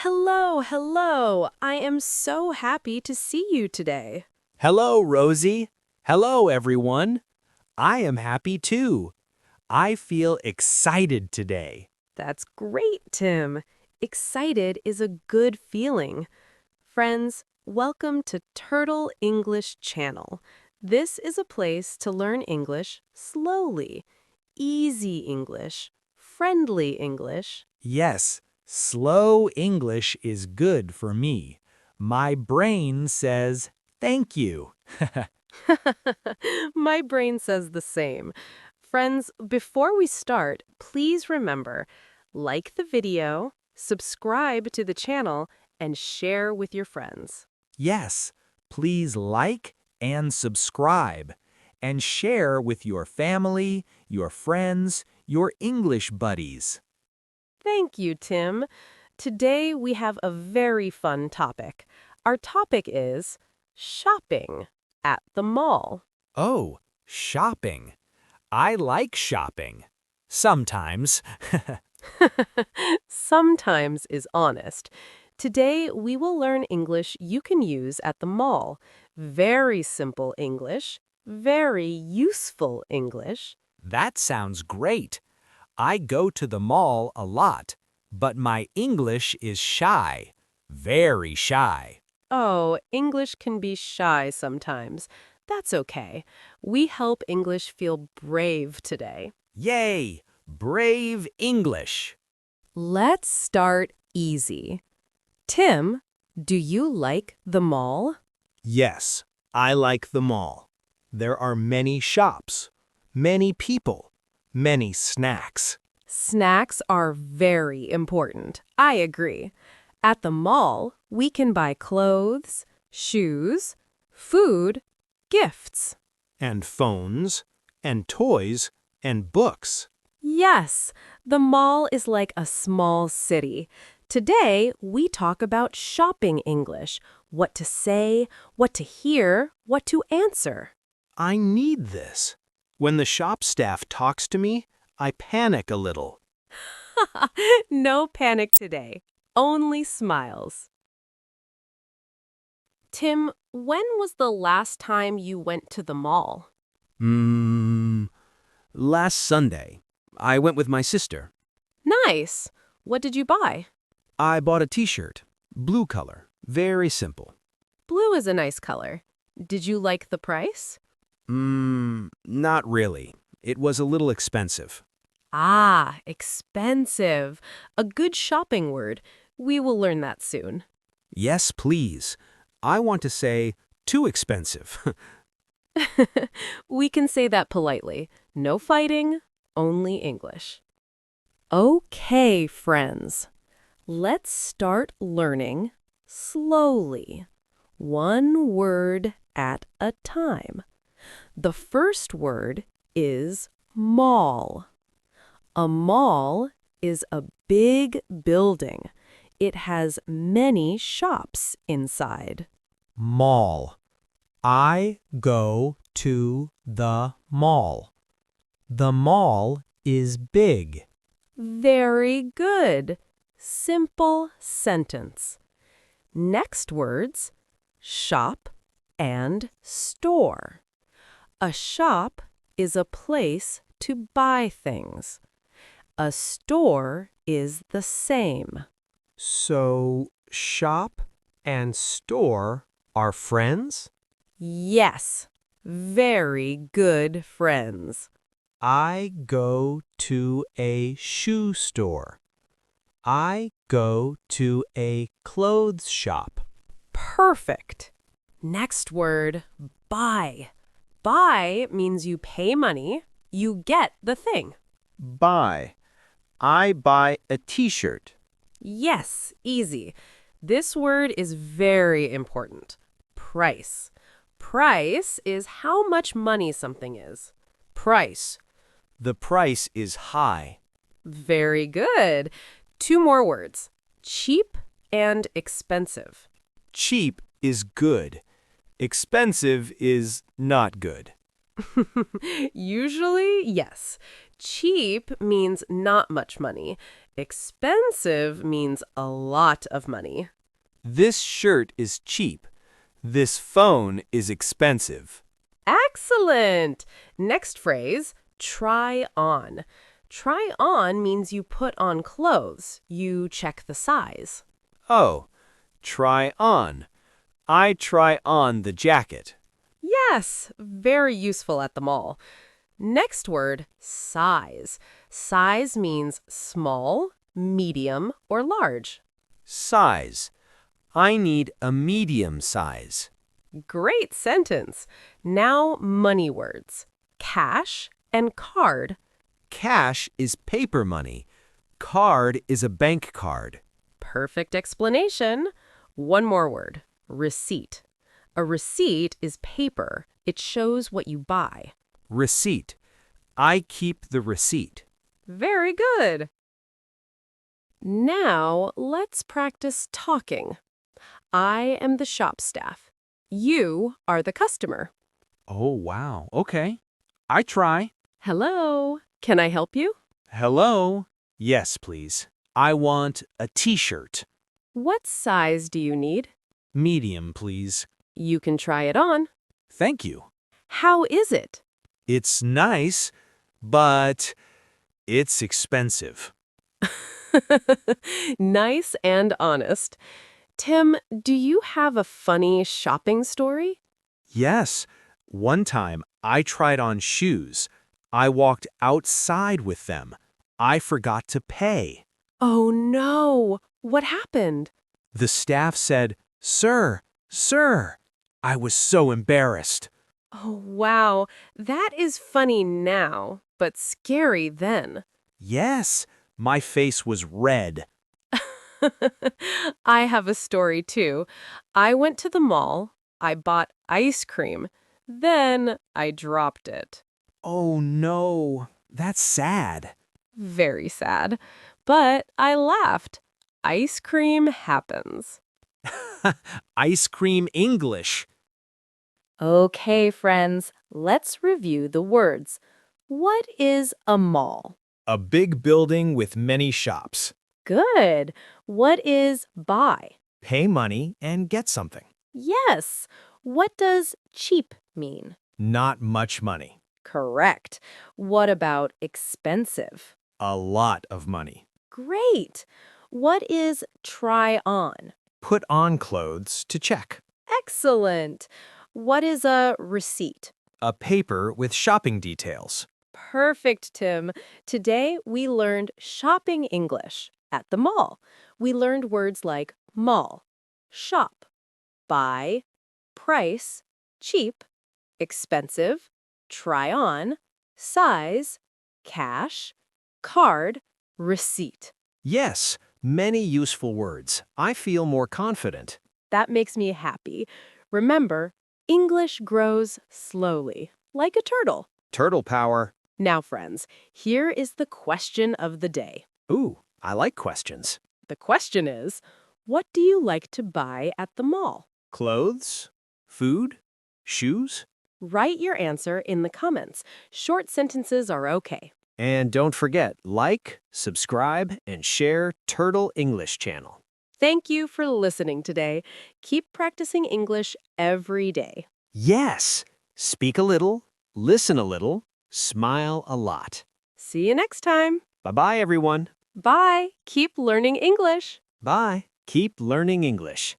Hello, hello. I am so happy to see you today. Hello, Rosie. Hello, everyone. I am happy too. I feel excited today. That's great, Tim. Excited is a good feeling. Friends, welcome to Turtle English Channel. This is a place to learn English slowly, easy English, friendly English. Yes, slow English is good for me. My brain says thank you. My brain says the same. Friends, before we start, please remember, like the video, subscribe to the channel, and share with your friends. Yes, please like and subscribe and share with your family, your friends, your English buddies. Thank you, Tim. Today we have a very fun topic. Our topic is shopping at the mall. Oh, shopping. I like shopping. Sometimes. Sometimes is honest. Today, we will learn English you can use at the mall. Very simple English, very useful English. That sounds great. I go to the mall a lot, but my English is shy. Very shy. Oh, English can be shy sometimes. That's okay. We help English feel brave today. Yay! Brave English. Let's start easy. Tim, do you like the mall? Yes, I like the mall. There are many shops, many people, many snacks. Snacks are very important. I agree. At the mall, we can buy clothes, shoes, food, gifts. And phones, and toys, and books. Yes, the mall is like a small city. Today, we talk about shopping English, what to say, what to hear, what to answer. I need this. When the shop staff talks to me, I panic a little. No panic today, only smiles. Tim, when was the last time you went to the mall? Last Sunday, I went with my sister. Nice. What did you buy? I bought a t-shirt, blue color, very simple. Blue is a nice color. Did you like the price? Not really. It was a little expensive. Ah, expensive. A good shopping word. We will learn that soon. Yes, please. I want to say too expensive. We can say that politely. No fighting, only English. Okay, friends. Let's start learning slowly. One word at a time. The first word is mall. A mall is a big building. It has many shops inside. Mall. I go to the mall. The mall is big. Very good. Simple sentence. Next words, shop and store. A shop is a place to buy things. A store is the same. So, shop and store are friends? Yes, very good friends. I go to a shoe store. I go to a clothes shop. Perfect. Next word, buy. Buy means you pay money, you get the thing. Buy. I buy a t-shirt. Yes, easy. This word is very important. Price. Price is how much money something is. Price. The price is high. Very good. Two more words. Cheap and expensive. Cheap is good. Expensive is not good. Usually, yes. Cheap means not much money. Expensive means a lot of money. This shirt is cheap. This phone is expensive. Excellent! Next phrase, try on. Try on means you put on clothes. You check the size. Oh, try on. I try on the jacket. Yes, very useful at the mall. Next word, size. Size means small, medium, or large. Size. I need a medium size. Great sentence. Now money words. Cash and card. Cash is paper money. Card is a bank card. Perfect explanation. One more word. Receipt. A receipt is paper. It shows what you buy. Receipt. I keep the receipt. Very good. Now let's practice talking. I am the shop staff. You are the customer. Oh, wow. Okay. I try. Hello. Can I help you? Hello? Yes, please. I want a t-shirt. What size do you need? Medium, please. You can try it on. Thank you. How is it? It's nice, but it's expensive. Nice and honest. Tim, do you have a funny shopping story? Yes. One time, I tried on shoes. I walked outside with them. I forgot to pay. Oh no! What happened? The staff said, "Sir, sir." I was so embarrassed. Oh wow, that is funny now, but scary then. Yes, my face was red. I have a story too. I went to the mall, I bought ice cream, then I dropped it. Oh no, that's sad. Very sad. But I laughed. Ice cream happens. Ice cream English. Okay, friends, let's review the words. What is a mall? A big building with many shops. Good. What is buy? Pay money and get something. Yes. What does cheap mean? Not much money. Correct. What about expensive? A lot of money. Great. What is try on? Put on clothes to check. Excellent. What is a receipt? A paper with shopping details. Perfect, Tim. Today we learned shopping English at the mall. We learned words like mall, shop, buy, price, cheap, expensive, try on, size, cash, card, receipt. Yes, many useful words. I feel more confident. That makes me happy. Remember, English grows slowly, like a turtle. Turtle power. Now, friends, here is the question of the day. Ooh, I like questions. The question is, what do you like to buy at the mall? Clothes? Food? Shoes? Write your answer in the comments. Short sentences are okay. And don't forget, like, subscribe, and share Turtle English channel. Thank you for listening today. Keep practicing English every day. Yes! Speak a little, listen a little, smile a lot. See you next time. Bye-bye, everyone. Bye. Keep learning English. Bye. Keep learning English.